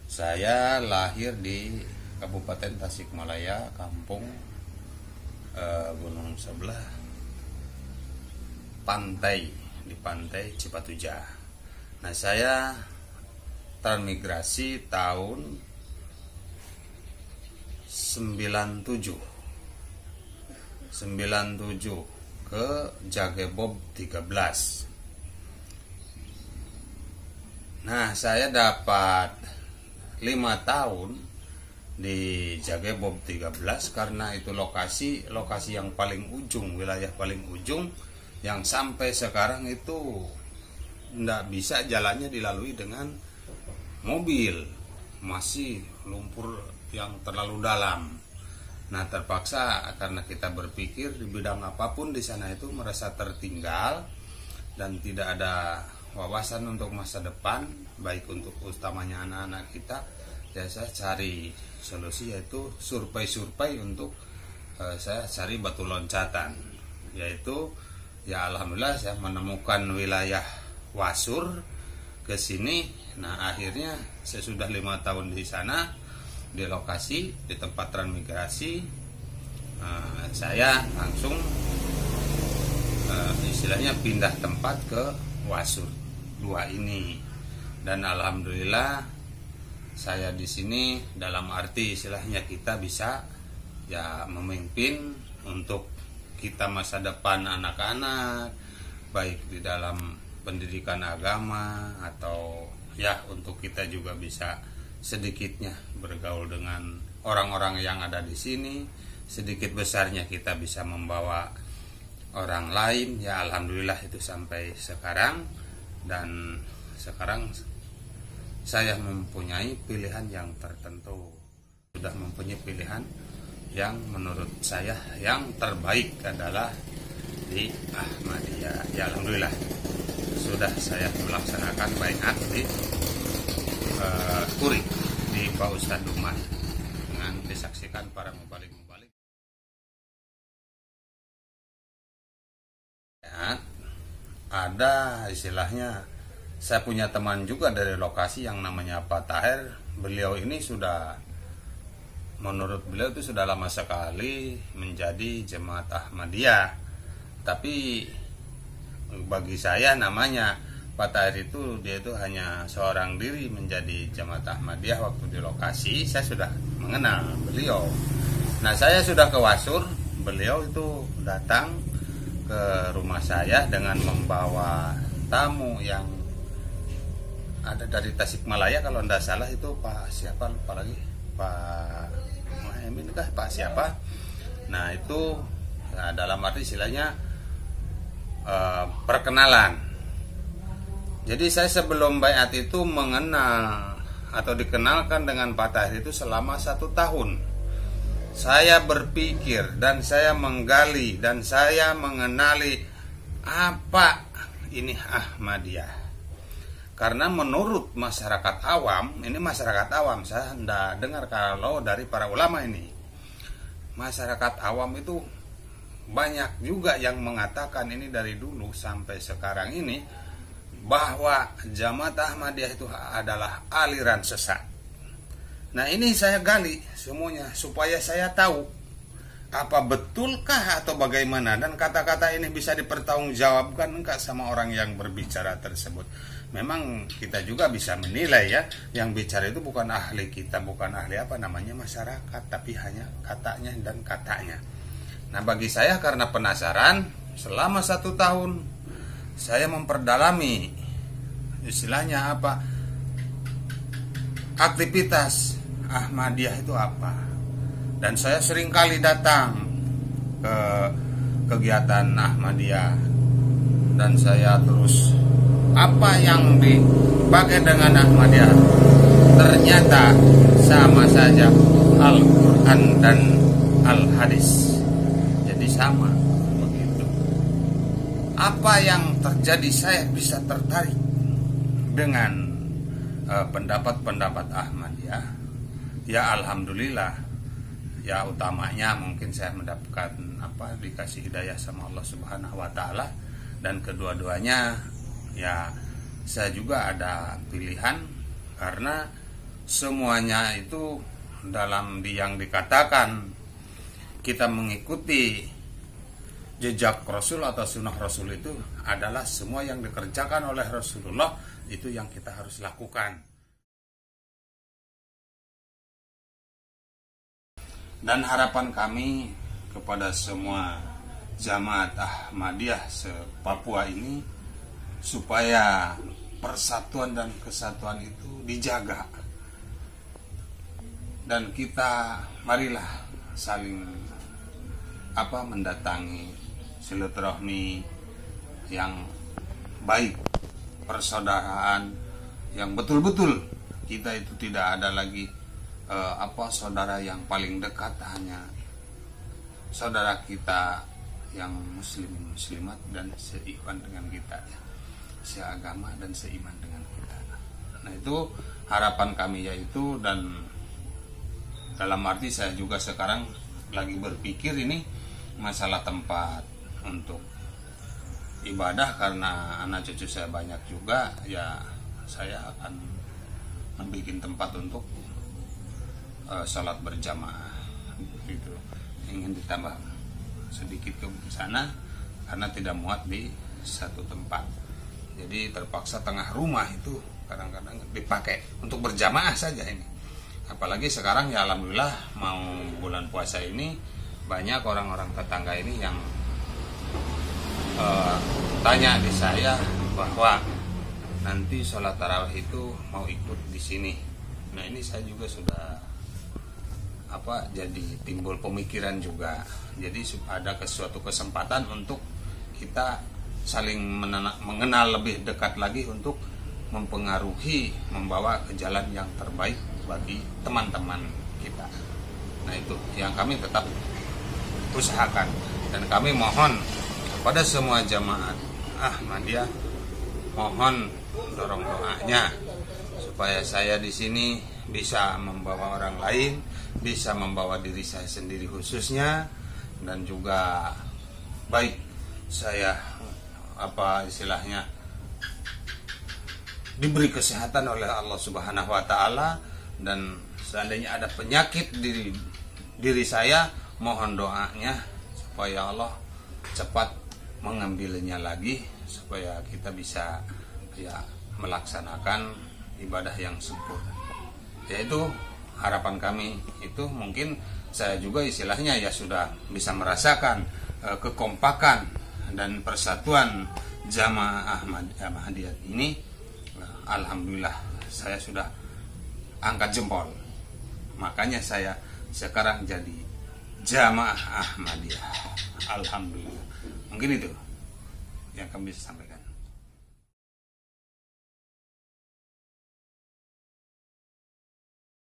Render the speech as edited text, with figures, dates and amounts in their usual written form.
Saya lahir di Kabupaten Tasikmalaya, kampung Gunung Sebelah, di pantai Cipatujah. Nah, saya transmigrasi tahun 97 ke Jagebob 13. Nah, saya dapat 5 tahun di Jagebob 13 karena itu lokasi yang paling ujung, wilayah paling ujung yang sampai sekarang itu tidak bisa jalannya dilalui dengan mobil, masih lumpur yang terlalu dalam. Nah, terpaksa karena kita berpikir di bidang apapun di sana itu merasa tertinggal dan tidak ada wawasan untuk masa depan, baik untuk utamanya anak-anak kita. Ya, saya cari solusi yaitu survei untuk saya cari batu loncatan, yaitu ya alhamdulillah saya menemukan wilayah Wasur ke sini. Nah, akhirnya saya sudah 5 tahun di sana di lokasi di tempat transmigrasi. Saya langsung istilahnya pindah tempat ke Wasur 2 ini, dan alhamdulillah saya di sini dalam arti istilahnya kita bisa ya memimpin untuk kita masa depan anak-anak, baik di dalam pendidikan agama atau ya untuk kita juga bisa sedikitnya bergaul dengan orang-orang yang ada di sini, sedikit besarnya kita bisa membawa orang lain. Ya alhamdulillah itu sampai sekarang, dan sekarang saya mempunyai pilihan yang tertentu, sudah mempunyai pilihan yang menurut saya yang terbaik adalah di Ahmadiyah. Ya alhamdulillah sudah saya melaksanakan baiat di Kuri di Pak Ustadz Duman dengan disaksikan para mubalik-mubalik. Ya, ada istilahnya, saya punya teman juga dari lokasi yang namanya Pak Tahir. Beliau ini sudah, menurut beliau itu sudah lama sekali menjadi jemaat Ahmadiyah. Tapi bagi saya namanya Pak Tahir itu, dia itu hanya seorang diri menjadi jemaat Ahmadiyah. Waktu di lokasi saya sudah mengenal beliau. Nah, saya sudah ke Wasur, beliau itu datang ke rumah saya dengan membawa tamu yang ada dari Tasikmalaya, kalau tidak salah itu Pak siapa, lupa lagi, Pak Muhammad kah, Pak siapa. Nah, itu ya, dalam arti istilahnya perkenalan. Jadi saya sebelum baiat itu mengenal atau dikenalkan dengan Pak Tahir itu selama 1 tahun. Saya berpikir dan saya menggali dan saya mengenali apa ini Ahmadiyah. Karena menurut masyarakat awam, ini masyarakat awam, saya tidak dengar kalau dari para ulama ini. Masyarakat awam itu banyak juga yang mengatakan ini dari dulu sampai sekarang ini, bahwa Jamaat Ahmadiyah itu adalah aliran sesat. Nah, ini saya gali semuanya supaya saya tahu apa betulkah atau bagaimana, dan kata-kata ini bisa dipertanggungjawabkan enggak sama orang yang berbicara tersebut. Memang kita juga bisa menilai ya, yang bicara itu bukan ahli kita, bukan ahli apa namanya masyarakat, tapi hanya katanya dan katanya. Nah, bagi saya karena penasaran, selama 1 tahun saya memperdalami istilahnya apa, aktivitas Ahmadiyah itu apa. Dan saya sering kali datang ke kegiatan Ahmadiyah, dan saya terus apa yang dipakai dengan Ahmadiyah ternyata sama saja Al-Quran dan Al-Hadis, jadi sama begitu. Apa yang terjadi, saya bisa tertarik dengan pendapat-pendapat Ahmadiyah. Ya alhamdulillah, ya utamanya mungkin saya mendapatkan dikasih hidayah sama Allah Subhanahu wa taala, dan kedua-duanya ya saya juga ada pilihan karena semuanya itu dalam yang dikatakan kita mengikuti jejak Rasul atau sunnah Rasul itu adalah semua yang dikerjakan oleh Rasulullah itu yang kita harus lakukan. Dan harapan kami kepada semua jamaat Ahmadiyah se-Papua ini supaya persatuan dan kesatuan itu dijaga. Dan kita marilah saling mendatangi silaturahmi yang baik, persaudaraan yang betul-betul kita itu tidak ada lagi saudara yang paling dekat, hanya saudara kita yang muslimin muslimat dan seiman dengan kita, seagama dan seiman dengan kita. Nah, itu harapan kami yaitu, dan dalam arti saya juga sekarang lagi berpikir ini masalah tempat untuk ibadah, karena anak cucu saya banyak juga, ya saya akan membuat tempat untuk sholat berjamaah gitu. Ingin ditambah sedikit ke sana karena tidak muat di satu tempat, jadi terpaksa tengah rumah itu kadang-kadang dipakai untuk berjamaah saja ini. Apalagi sekarang ya alhamdulillah mau bulan puasa ini banyak orang-orang tetangga ini yang tanya di saya bahwa nanti sholat tarawih itu mau ikut di sini. Nah, ini saya juga sudah jadi timbul pemikiran juga. Jadi ada suatu kesempatan untuk kita saling mengenal lebih dekat lagi untuk mempengaruhi, membawa ke jalan yang terbaik bagi teman-teman kita. Nah, itu yang kami tetap usahakan, dan kami mohon kepada semua jamaat Ahmadiyah, mohon dorong doanya supaya saya di sini bisa membawa orang lain, bisa membawa diri saya sendiri khususnya, dan juga baik saya diberi kesehatan oleh Allah Subhanahu wa taala, dan seandainya ada penyakit diri saya, mohon doanya supaya Allah cepat mengambilnya lagi supaya kita bisa melaksanakan ibadah yang sempurna. Yaitu harapan kami itu. Mungkin saya juga istilahnya sudah bisa merasakan kekompakan dan persatuan jamaah Ahmadiyah ini. Alhamdulillah saya sudah angkat jempol, makanya saya sekarang jadi jamaah Ahmadiyah. Alhamdulillah. Mungkin itu yang kami bisa sampaikan.